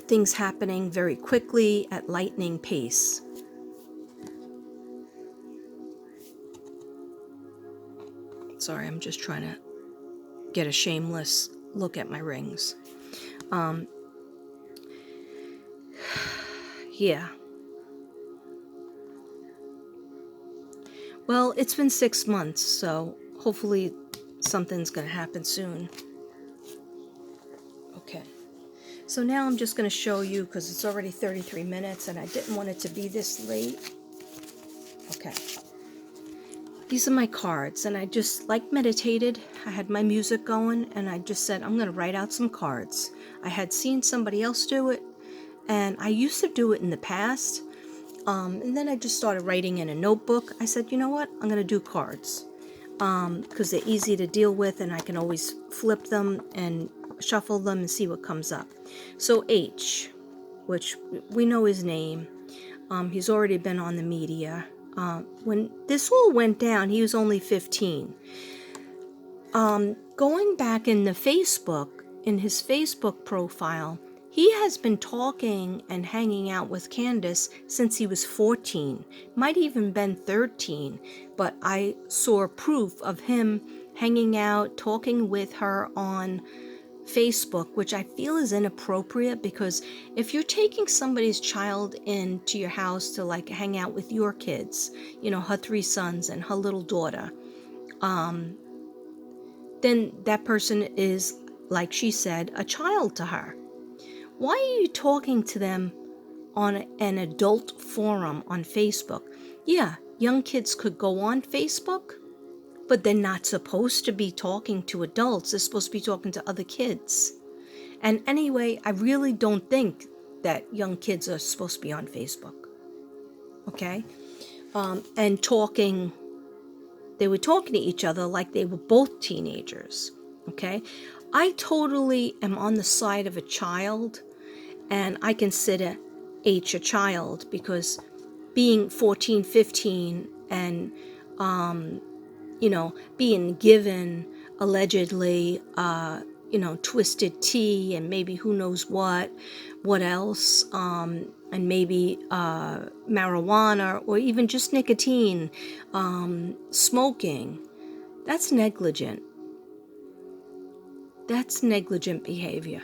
things happening very quickly at lightning pace. Sorry, I'm just trying to get a shameless look at my rings. Yeah. Well, it's been 6 months, so hopefully something's going to happen soon. Okay. So now I'm just going to show you, because it's already 33 minutes and I didn't want it to be this late. Okay. These are my cards, and I just meditated. I had my music going, and I just said, I'm going to write out some cards. I had seen somebody else do it, and I used to do it in the past. And then I just started writing in a notebook. I said, you know what? I'm going to do cards because they're easy to deal with, and I can always flip them and shuffle them and see what comes up. So H, which we know his name. He's already been on the media. When this all went down, he was only 15. Going back in his Facebook profile, he has been talking and hanging out with Candace since he was 14, might even been 13, but I saw proof of him hanging out, talking with her on Facebook, which I feel is inappropriate, because if you're taking somebody's child into your house to hang out with your kids, her 3 sons and her little daughter, then that person is, like she said, a child to her. Why are you talking to them on an adult forum on Facebook? Yeah, young kids could go on Facebook, but they're not supposed to be talking to adults. They're supposed to be talking to other kids. And anyway, I really don't think that young kids are supposed to be on Facebook. Okay? And talking, they were talking to each other like they were both teenagers. Okay? I totally am on the side of a child, and I consider H a child, because being 14, 15 and being given allegedly, twisted tea and maybe who knows what else, and maybe marijuana or even just nicotine, smoking, that's negligent. That's negligent behavior.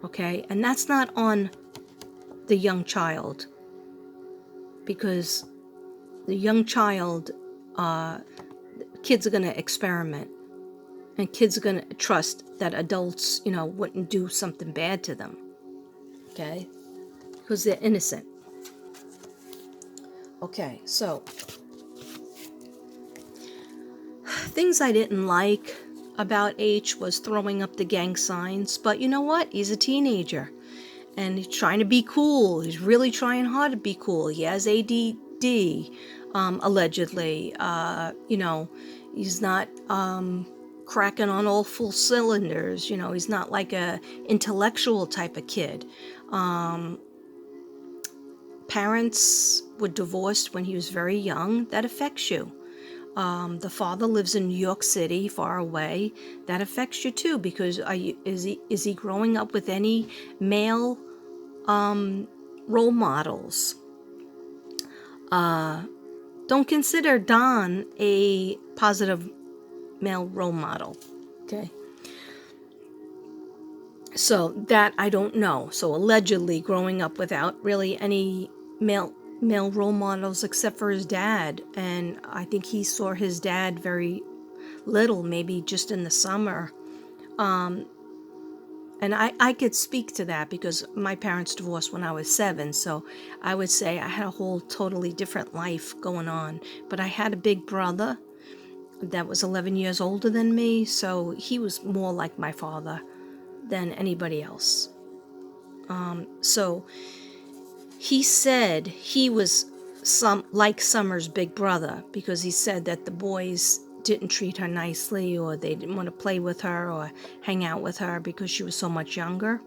Okay? And that's not on the young child, because the young child, kids are going to experiment, and kids are going to trust that adults, wouldn't do something bad to them. Okay? Because they're innocent. Okay, so things I didn't like about H was throwing up the gang signs, but you know what? He's a teenager, and he's trying to be cool. He's really trying hard to be cool. He has ADD, allegedly. He's not cracking on all full cylinders. He's not like a intellectual type of kid. Parents were divorced when he was very young. That affects you. The father lives in New York City, far away. That affects you too, because is he growing up with any male role models? Don't consider Don a positive male role model. Okay. So that I don't know. So allegedly growing up without really any male role models except for his dad, and I think he saw his dad very little, maybe just in the summer. And I could speak to that because my parents divorced when I was 7, so I would say I had a whole totally different life going on. But I had a big brother that was 11 years older than me, so he was more like my father than anybody else. So he said he was like Summer's big brother, because he said that the boys didn't treat her nicely, or they didn't want to play with her or hang out with her because she was so much younger.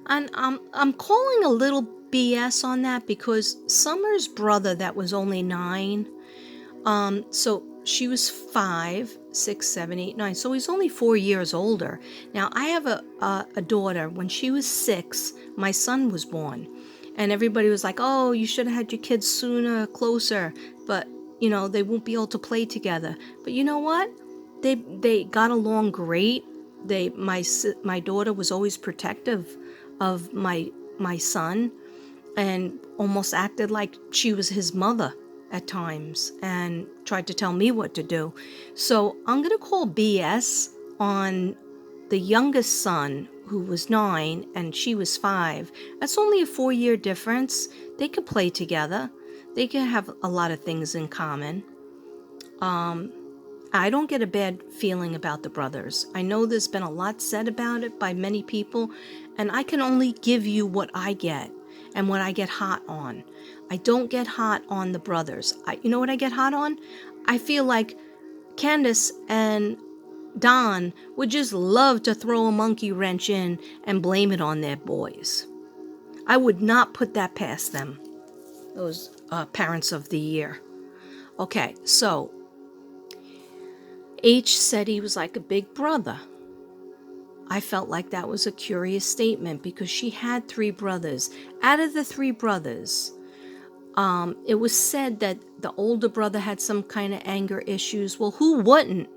And I'm calling a little BS on that, because Summer's brother that was only 9, so she was 5, 6, 7, 8, 9. So he's only 4 years older. Now, I have a daughter. When she was 6, my son was born. And everybody was like, oh, you should have had your kids sooner, closer. But, they won't be able to play together. But you know what? They got along great. My daughter was always protective of my son and almost acted like she was his mother at times and tried to tell me what to do. So I'm going to call BS on the youngest son, who was 9 and she was 5. That's only a 4-year difference. They could play together. They could have a lot of things in common. I don't get a bad feeling about the brothers. I know there's been a lot said about it by many people, and I can only give you what I get and what I get hot on. I don't get hot on the brothers. You know what I get hot on? I feel like Candace and Don would just love to throw a monkey wrench in and blame it on their boys. I would not put that past them, those parents of the year. Okay, so H said he was like a big brother. I felt like that was a curious statement because she had 3 brothers. Out of the 3 brothers, it was said that the older brother had some kind of anger issues. Well, who wouldn't?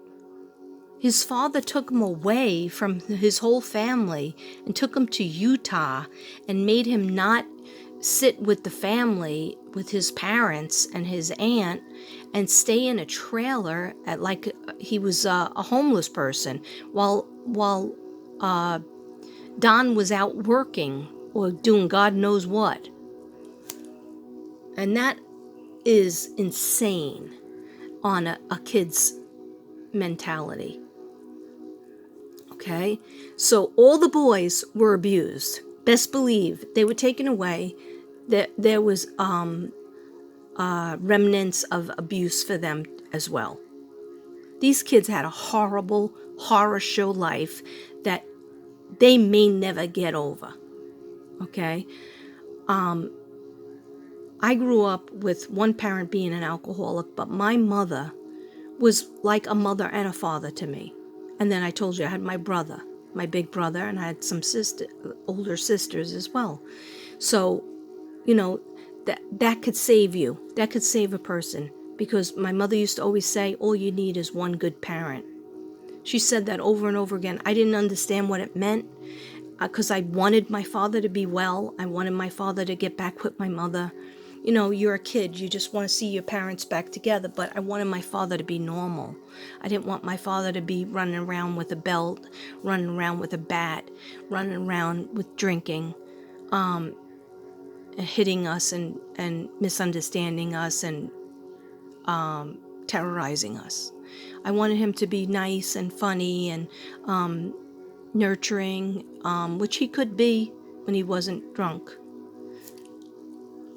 His father took him away from his whole family and took him to Utah and made him not sit with the family, with his parents and his aunt, and stay in a trailer at like he was a homeless person while Don was out working or doing God knows what. And that is insane on a kid's mentality. Okay? So all the boys were abused. Best believe they were taken away. There was remnants of abuse for them as well. These kids had a horrible horror show life that they may never get over. Okay? I grew up with one parent being an alcoholic, but my mother was like a mother and a father to me. And then I told you I had my brother, my big brother, and I had some older sisters as well. So, that could save you. That could save a person. Because my mother used to always say, all you need is one good parent. She said that over and over again. I didn't understand what it meant because I wanted my father to be well. I wanted my father to get back with my mother. You're a kid. You just want to see your parents back together. But I wanted my father to be normal. I didn't want my father to be running around with a belt, running around with a bat, running around with drinking, hitting us and misunderstanding us and terrorizing us. I wanted him to be nice and funny and nurturing, which he could be when he wasn't drunk,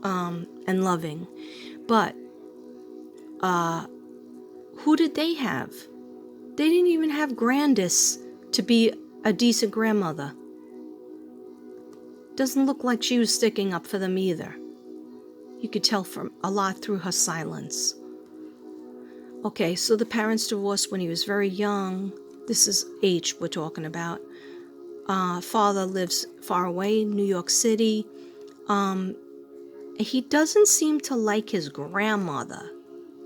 and loving. But who did they have? They didn't even have Candace to be a decent grandmother. Doesn't look like she was sticking up for them either. You could tell from a lot through her silence. Okay, so the parents divorced when he was very young. This is H we're talking about. Father lives far away in New York City. He doesn't seem to like his grandmother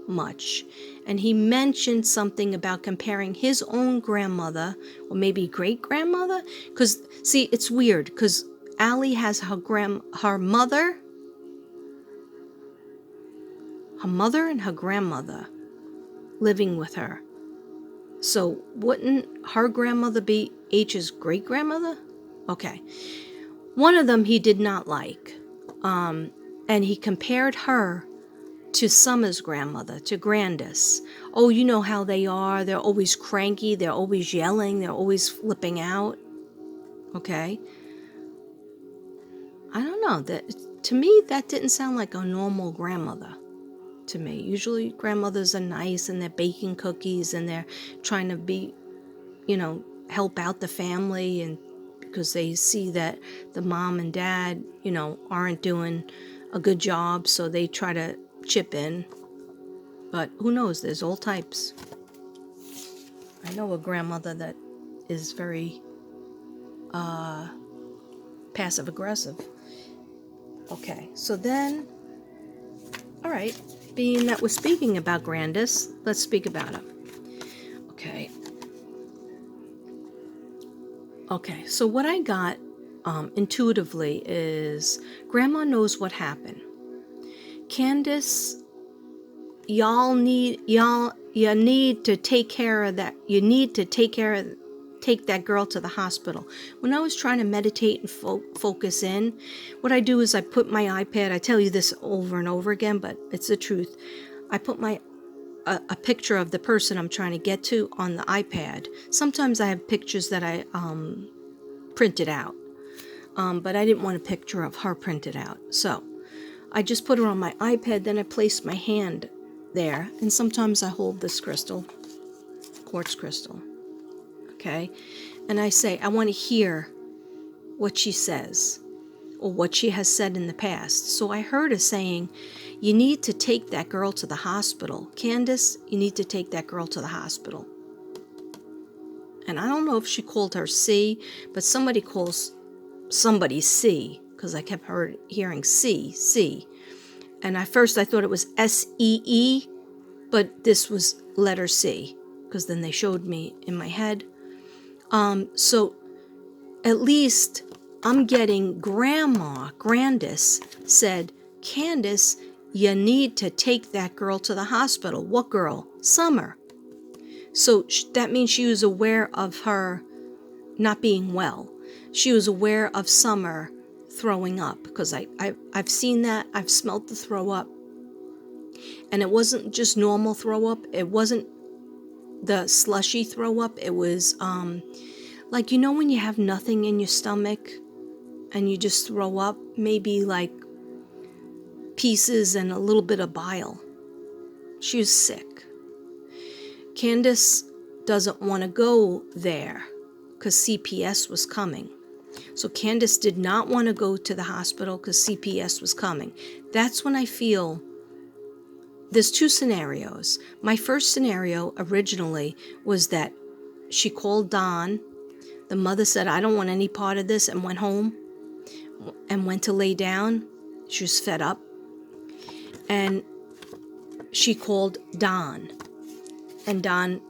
much. And he mentioned something about comparing his own grandmother, or maybe great-grandmother. Because, see, it's weird, because Allie has her mother and her grandmother living with her. So wouldn't her grandmother be H's great-grandmother? Okay. One of them he did not like. And he compared her to Summer's grandmother, to Candace. Oh, you know how they are. They're always cranky. They're always yelling. They're always flipping out. Okay. I don't know. To me, that didn't sound like a normal grandmother. To me, usually grandmothers are nice and they're baking cookies and they're trying to be, help out the family, and because they see that the mom and dad, aren't doing a good job, so they try to chip in. But who knows? There's all types. I know a grandmother that is very passive aggressive. Okay, so then, all right, being that we're speaking about Candace, let's speak about her. Okay. Okay, so what I got intuitively is Grandma knows what happened. Candace, you need to take care of that. You need to take that girl to the hospital. When I was trying to meditate and focus in, what I do is I put my iPad, I tell you this over and over again, but it's the truth. I put a picture of the person I'm trying to get to on the iPad. Sometimes I have pictures that I printed out, but I didn't want a picture of her printed out. So I just put her on my iPad, then I placed my hand there, and sometimes I hold this crystal, quartz crystal, okay? And I say, I want to hear what she says or what she has said in the past. So I heard her saying, you need to take that girl to the hospital. Candace, you need to take that girl to the hospital. And I don't know if she called her C, but somebody calls somebody C, because I kept hearing C. And at first I thought it was SEE, but this was letter C, because then they showed me in my head. So at least I'm getting Candace said, Candace, you need to take that girl to the hospital. What girl? Summer. So that means she was aware of her not being well. She was aware of Summer throwing up, because I've seen that. I've smelt the throw up. And it wasn't just normal throw up. It wasn't the slushy throw up. It was like, you know, when you have nothing in your stomach and you just throw up, maybe like pieces and a little bit of bile. She was sick. Candace doesn't want to go there because CPS was coming. So Candace did not want to go to the hospital because CPS was coming. That's when I feel there's two scenarios. My first scenario originally was that she called Don. The mother said, I don't want any part of this, and went home and went to lay down. She was fed up. And she called Don. And Don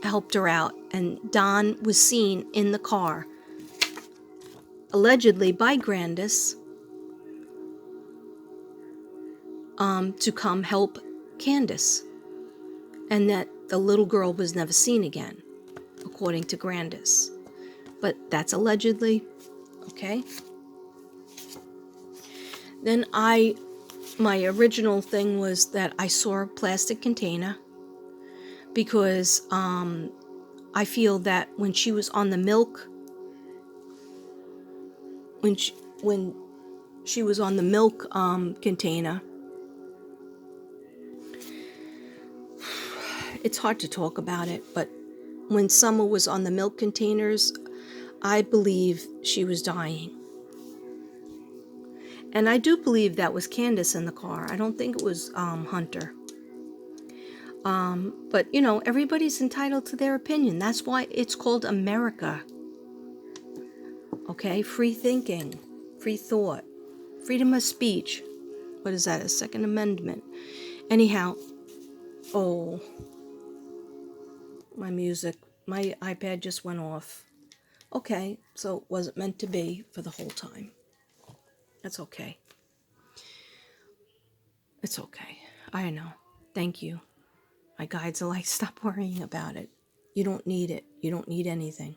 helped her out. And Don was seen in the car, allegedly by Candace, to come help Candace. And that the little girl was never seen again, according to Candace. But that's allegedly, okay? Then my original thing was that I saw a plastic container, because I feel that when she was on the milk, when she was on the milk container, it's hard to talk about it, but when Summer was on the milk containers, I believe she was dying. And I do believe that was Candace in the car. I don't think it was Hunter. But, you know, everybody's entitled to their opinion. That's why it's called America. Okay? Free thinking, free thought, freedom of speech. What is that? A Second Amendment. Anyhow, oh, my iPad just went off. Okay, so it wasn't meant to be for the whole time. That's okay. It's okay. I know. Thank you. My guides are like, stop worrying about it. You don't need it. You don't need anything.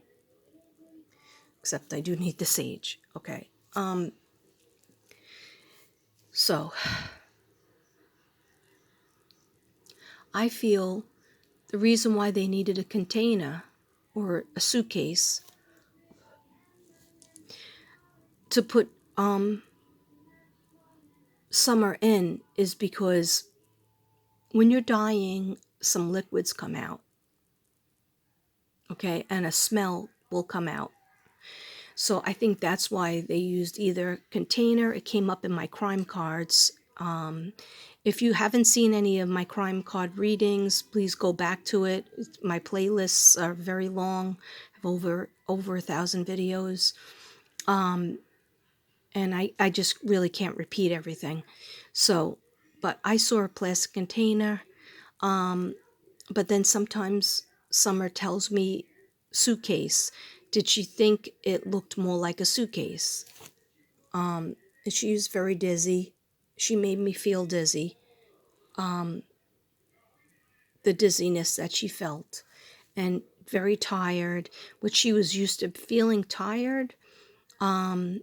Except I do need the sage. Okay. So I feel the reason why they needed a container or a suitcase to put Summer in is because when you're dying, some liquids come out. Okay, and a smell will come out. So I think that's why they used either container. It came up in my crime cards If you haven't seen any of my crime card readings, please go back to it. My playlists are very long. I have over 1,000 videos. And I just really can't repeat everything. So, but I saw a plastic container. But then sometimes Summer tells me suitcase. Did she think it looked more like a suitcase? She was very dizzy. She made me feel dizzy. The dizziness that she felt, and very tired, which she was used to feeling tired. And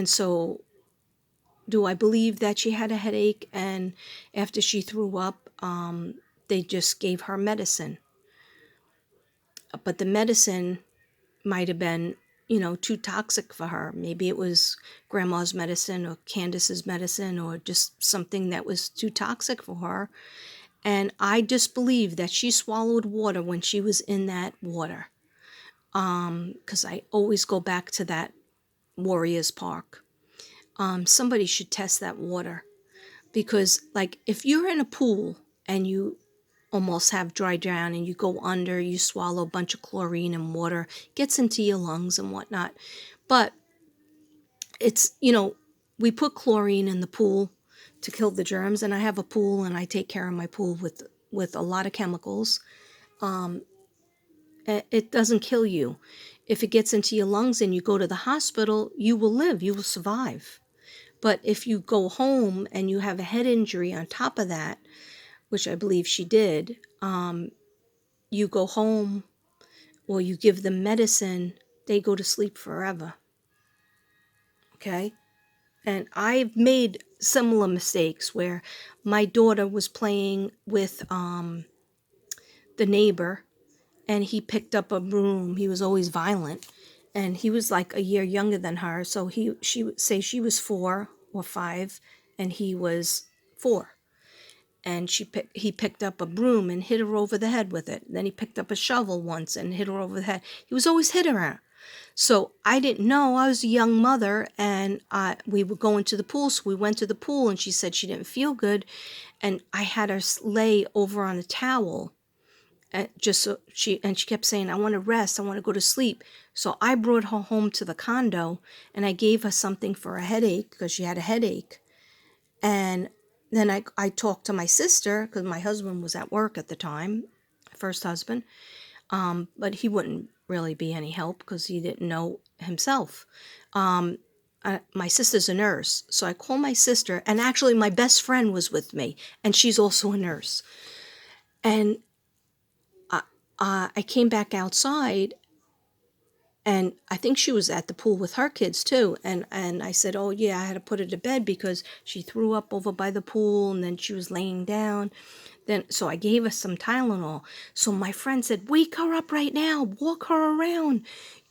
so, do I believe that she had a headache? And after she threw up, they just gave her medicine. But the medicine might have been, too toxic for her. Maybe it was grandma's medicine or Candace's medicine or just something that was too toxic for her. And I just believe that she swallowed water when she was in that water. Because I always go back to that Warriors Park. Somebody should test that water. Because, like, if you're in a pool and you almost have dry drown and you go under, you swallow a bunch of chlorine and water, gets into your lungs and whatnot. But it's, we put chlorine in the pool to kill the germs, and I have a pool and I take care of my pool with a lot of chemicals. It doesn't kill you. If it gets into your lungs and you go to the hospital, you will live, you will survive. But if you go home and you have a head injury on top of that, which I believe she did, you go home or you give them medicine, they go to sleep forever. Okay? And I've made similar mistakes where my daughter was playing with the neighbor, and he picked up a broom. He was always violent, and he was like a year younger than her. So she would say she was 4 or 5, and he was 4. And he picked up a broom and hit her over the head with it. Then he picked up a shovel once and hit her over the head. He was always hitting her. So I didn't know. I was a young mother, and we were going to the pool. So we went to the pool, and she said she didn't feel good, and I had her lay over on a towel. Just so she kept saying, I want to rest, I want to go to sleep. So I brought her home to the condo, and I gave her something for a headache because she had a headache. And then I talked to my sister because my husband was at work at the time, first husband, but he wouldn't really be any help because he didn't know himself. My sister's a nurse, so I called my sister, and actually my best friend was with me, and she's also a nurse. And I came back outside, and I think she was at the pool with her kids too. And I said, oh yeah, I had to put her to bed because she threw up over by the pool, and then she was laying down. So I gave her some Tylenol. So my friend said, wake her up right now, walk her around,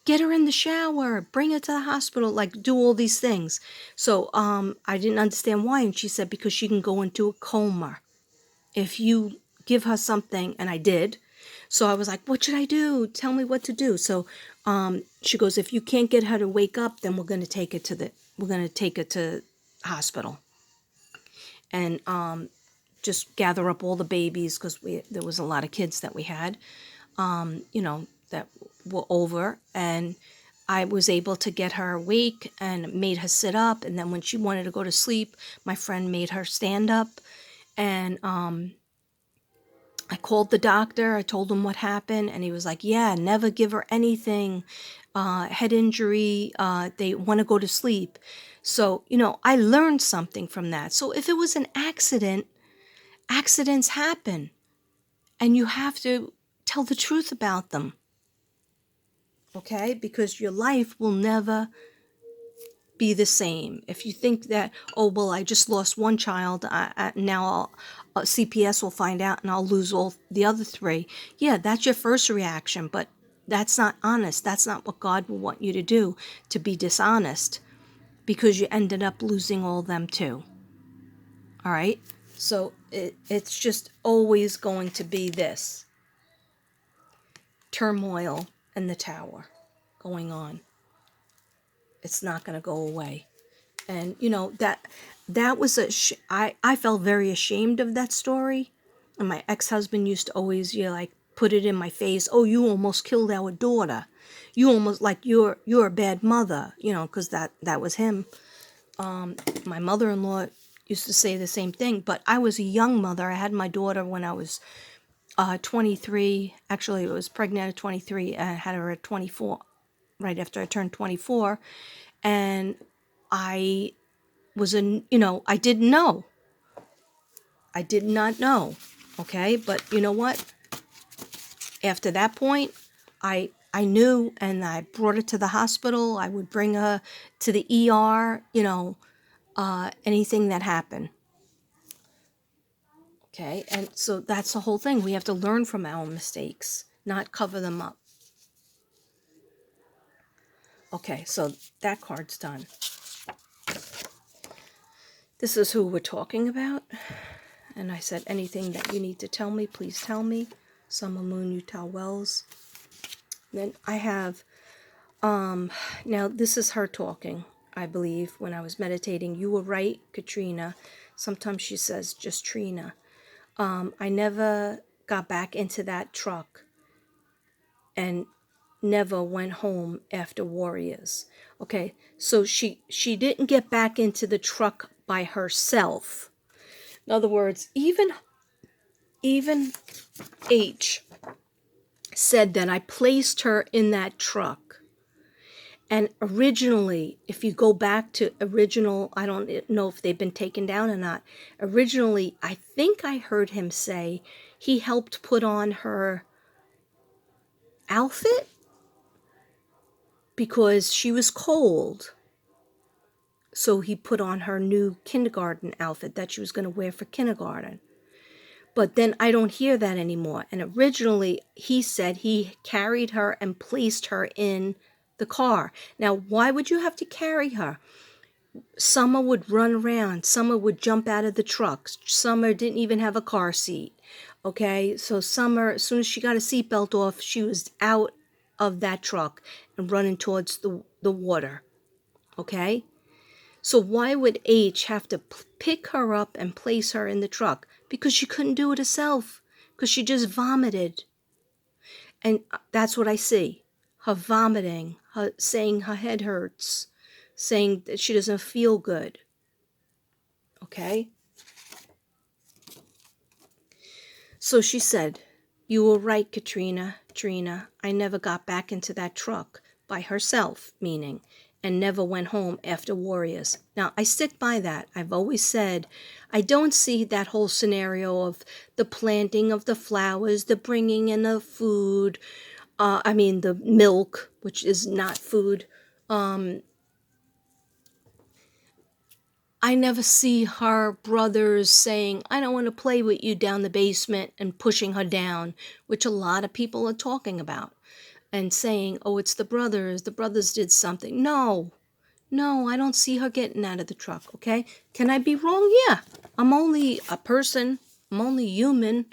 get her in the shower, bring her to the hospital, like do all these things. So I didn't understand why. And she said, because she can go into a coma if you give her something. And I did. So I was like, what should I do? Tell me what to do. So she goes, if you can't get her to wake up, then we're going to take her to hospital. And just gather up all the babies, because there was a lot of kids that we had, that were over. And I was able to get her awake and made her sit up. And then when she wanted to go to sleep, my friend made her stand up. And I called the doctor. I told him what happened, and he was like, yeah, never give her anything. Head injury, they want to go to sleep. So, I learned something from that. So if it was an accident, accidents happen, and you have to tell the truth about them. Okay? Because your life will never be the same. If you think that, oh, well, I just lost one child, now CPS will find out and I'll lose all the other 3. Yeah, that's your first reaction, but that's not honest. That's not what God will want you to do, to be dishonest, because you ended up losing all them too. All right? So it's just always going to be this turmoil in the tower going on. It's not going to go away. And that was I felt very ashamed of that story. And my ex-husband used to always like put it in my face, oh, you almost killed our daughter, you almost, like, you're a bad mother, because that was him. My mother-in-law used to say the same thing, but I was a young mother. I had my daughter when I was 23. Actually, I was pregnant at 23. I had her at 24, right after I turned 24. And I was I didn't know. I did not know. Okay. But you know what? After that point, I knew, and I brought her to the hospital. I would bring her to the ER, anything that happened. Okay. And so that's the whole thing. We have to learn from our mistakes, not cover them up. Okay. So that card's done. This is who we're talking about. And I said, anything that you need to tell me, please tell me. Summer Moon, Utah Wells. Then I have, now this is her talking, I believe, when I was meditating. You were right, Katrina. Sometimes she says just Trina. I never got back into that truck and never went home after Warriors. Okay, so she didn't get back into the truck by herself. In other words, even H said that I placed her in that truck. And originally, if you go back to original, I don't know if they've been taken down or not. Originally, I think I heard him say he helped put on her outfit because she was cold. So he put on her new kindergarten outfit that she was going to wear for kindergarten. But then I don't hear that anymore. And originally, he said he carried her and placed her in the car. Now, why would you have to carry her? Summer would run around. Summer would jump out of the truck. Summer didn't even have a car seat. Okay, so Summer, as soon as she got a seatbelt off, she was out of that truck and running towards the water. Okay? So why would H have to pick her up and place her in the truck? Because she couldn't do it herself. Because she just vomited. And that's what I see. Her vomiting, her saying her head hurts, saying that she doesn't feel good. Okay? So she said, you were right, Katrina. Trina, I never got back into that truck by herself, meaning, and never went home after Warriors. Now, I stick by that. I've always said I don't see that whole scenario of the planting of the flowers, the bringing in of food, the milk, which is not food. I never see her brothers saying, I don't want to play with you down the basement and pushing her down, which a lot of people are talking about and saying, oh, it's the brothers did something. No, I don't see her getting out of the truck, okay? Can I be wrong? Yeah, I'm only a person. I'm only human.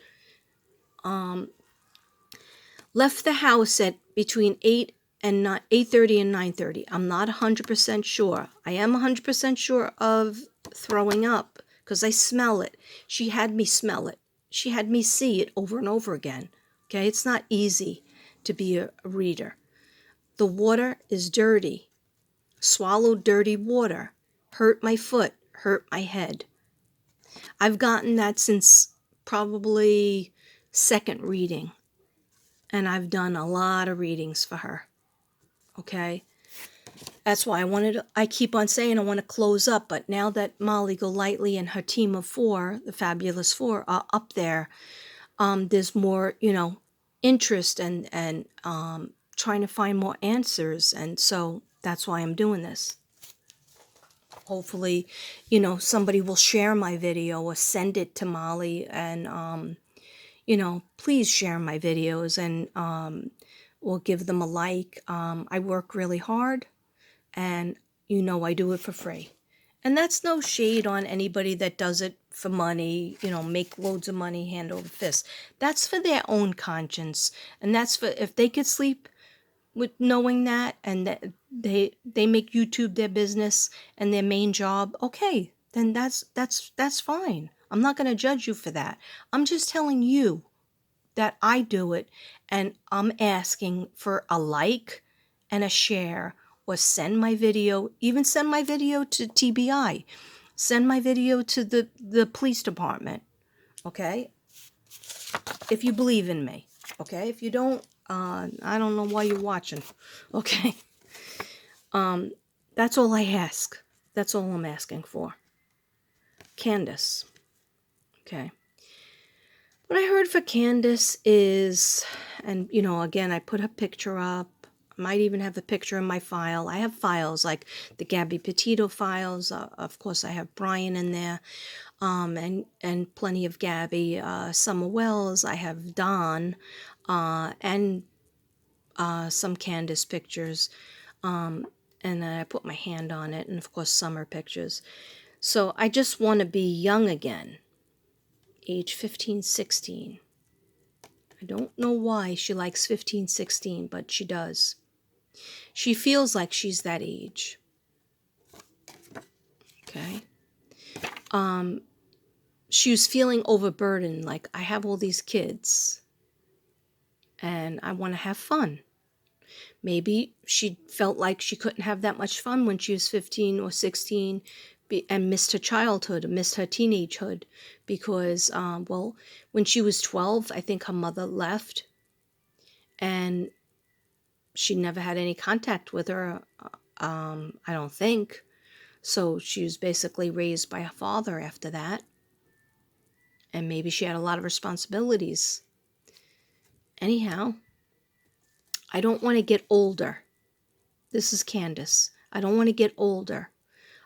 Left the house at between 8:30 and 9:30. I'm not 100% sure. I am 100% sure of throwing up because I smell it. She had me smell it. She had me see it over and over again. Okay, it's not easy to be a reader. The water is dirty. Swallowed dirty water. Hurt my foot. Hurt my head. I've gotten that since probably second reading. And I've done a lot of readings for her. Okay? That's why I keep on saying I want to close up, but now that Molly Golightly and her team of 4, the Fabulous 4, are up there, there's more, interest and trying to find more answers. And so that's why I'm doing this. Hopefully, somebody will share my video or send it to Molly and, please share my videos and or give them a like. I work really hard and I do it for free. And that's no shade on anybody that does it for money, make loads of money hand over fist. That's for their own conscience. And that's for if they could sleep with knowing that and that they make YouTube their business and their main job, okay, then that's fine. I'm not going to judge you for that. I'm just telling you that I do it, and I'm asking for a like and a share, or send my video, even send my video to TBI, send my video to the police department, okay? If you believe in me, okay? If you don't, I don't know why you're watching, okay? That's all I ask. That's all I'm asking for. Candace, okay? What I heard for Candace is, and again, I put her picture up. I might even have a picture in my file. I have files like the Gabby Petito files. Of course, I have Brian in there, and plenty of Gabby. Summer Wells. I have Don, and some Candace pictures. And then I put my hand on it, and of course, summer pictures. So I just want to be young again, age 15, 16. I don't know why she likes 15, 16, but she does. She feels like she's that age. Okay. She was feeling overburdened, like, I have all these kids and I want to have fun. Maybe she felt like she couldn't have that much fun when she was 15 or 16, and missed her childhood, missed her teenagehood, because, when she was 12, I think her mother left, and she never had any contact with her, I don't think. So she was basically raised by her father after that. And maybe she had a lot of responsibilities. Anyhow, I don't want to get older. This is Candace. I don't want to get older.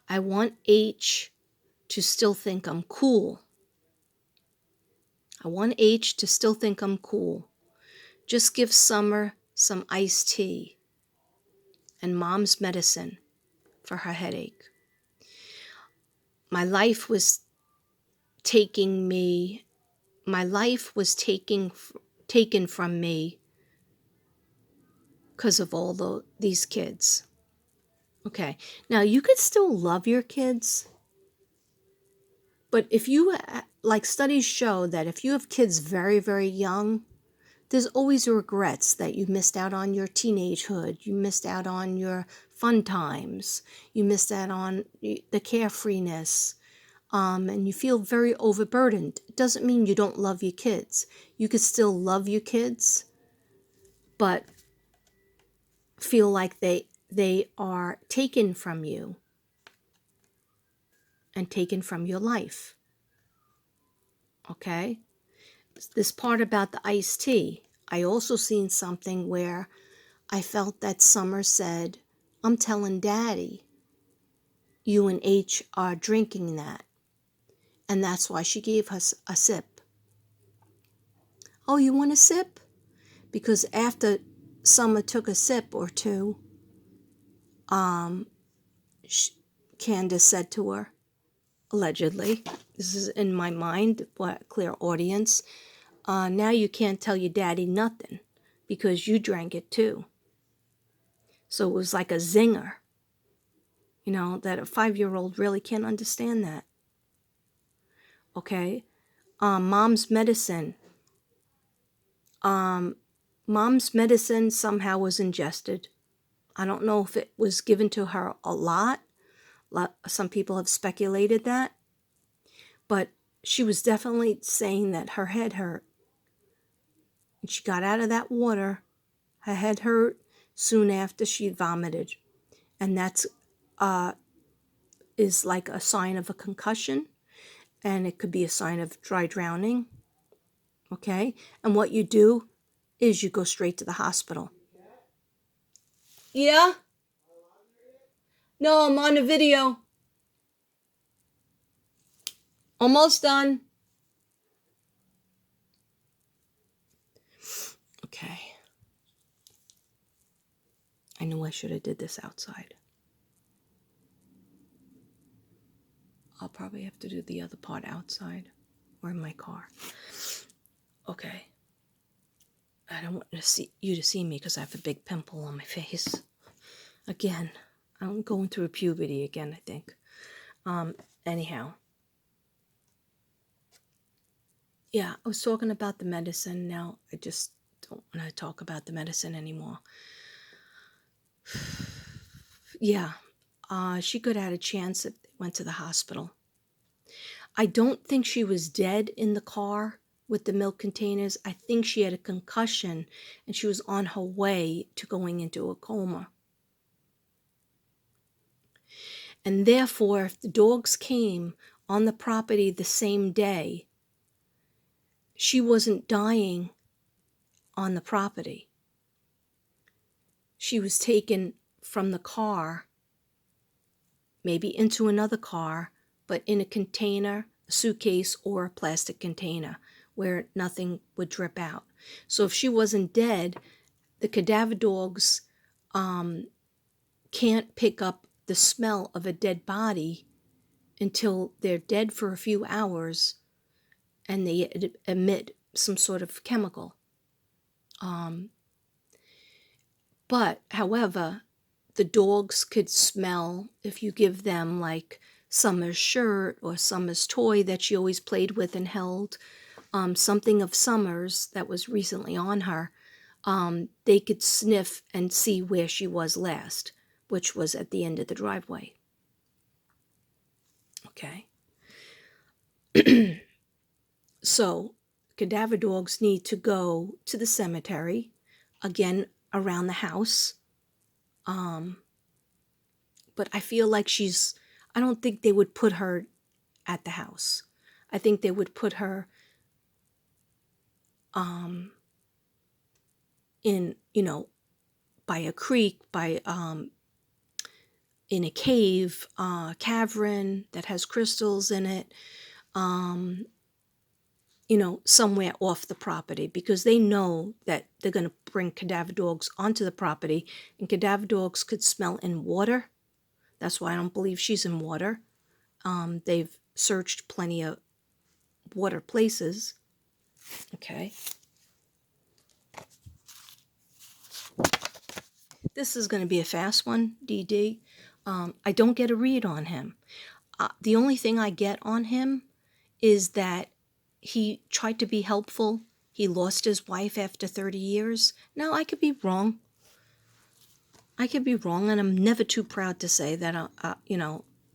I want H to still think I'm cool. I want H to still think I'm cool. Just give Summer some iced tea and Mom's medicine for her headache. My life was taken from me because of all these kids. Okay, now you could still love your kids, but if you, like studies show that if you have kids very, very young, there's always regrets that you missed out on your teenagehood, you missed out on your fun times, you missed out on the carefreeness, and you feel very overburdened. It doesn't mean you don't love your kids. You could still love your kids, but feel like they are taken from you and taken from your life. Okay? This part about the iced tea, I also seen something where I felt that Summer said, I'm telling Daddy, you and H are drinking that. And that's why she gave us a sip. Oh, you want a sip? Because after Summer took a sip or two, Candace said to her, allegedly, this is in my mind, what clear audience, now you can't tell your daddy nothing because you drank it too. So it was like a zinger, that a 5-year-old really can't understand that. Okay? Mom's medicine. Mom's medicine somehow was ingested. I don't know if it was given to her a lot. Some people have speculated that. But she was definitely saying that her head hurt. And she got out of that water. Her head hurt soon after she vomited. And that's is like a sign of a concussion. And it could be a sign of dry drowning. Okay? And what you do is you go straight to the hospital. Yeah? No, I'm on a video. Almost done. Okay. I knew I should have did this outside. I'll probably have to do the other part outside or in my car. Okay. I don't want you to see me because I have a big pimple on my face. Again, I'm going through puberty again, I think. Anyhow. Yeah, I was talking about the medicine. Now I just don't want to talk about the medicine anymore. Yeah, she could have had a chance if they went to the hospital. I don't think she was dead in the car with the milk containers. I think she had a concussion and she was on her way to going into a coma. And therefore, if the dogs came on the property the same day, she wasn't dying on the property. She was taken from the car, maybe into another car, but in a container, a suitcase, or a plastic container where nothing would drip out. So if she wasn't dead, the cadaver dogs can't pick up the smell of a dead body until they're dead for a few hours and they emit some sort of chemical. But, however, the dogs could smell if you give them like Summer's shirt or Summer's toy that she always played with and held, something of Summer's that was recently on her. They could sniff and see where she was last, which was at the end of the driveway. Okay. So, cadaver dogs need to go to the cemetery, again, around the house. But I feel like I don't think they would put her at the house. I think they would put her in, by a creek, in a cave, cavern that has crystals in it, somewhere off the property, because they know that they're going to bring cadaver dogs onto the property, and cadaver dogs could smell in water. That's why I don't believe she's in water. They've searched plenty of water places. Okay. This is going to be a fast one, DD. I don't get a read on him. The only thing I get on him is that he tried to be helpful. He lost his wife after 30 years. Now, I could be wrong. And I'm never too proud to say that,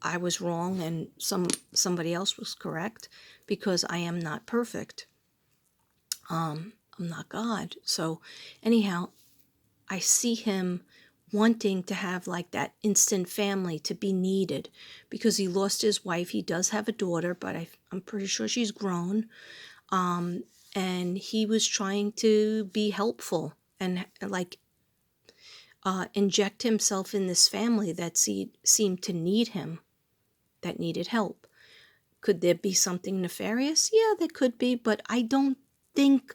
I was wrong and somebody else was correct, because I am not perfect. I'm not God. So, anyhow, I see him wanting to have like that instant family, to be needed, because he lost his wife. He does have a daughter, but I'm pretty sure she's grown. And he was trying to be helpful and like inject himself in this family that seemed to need him, that needed help. Could there be something nefarious? Yeah, there could be, but I don't think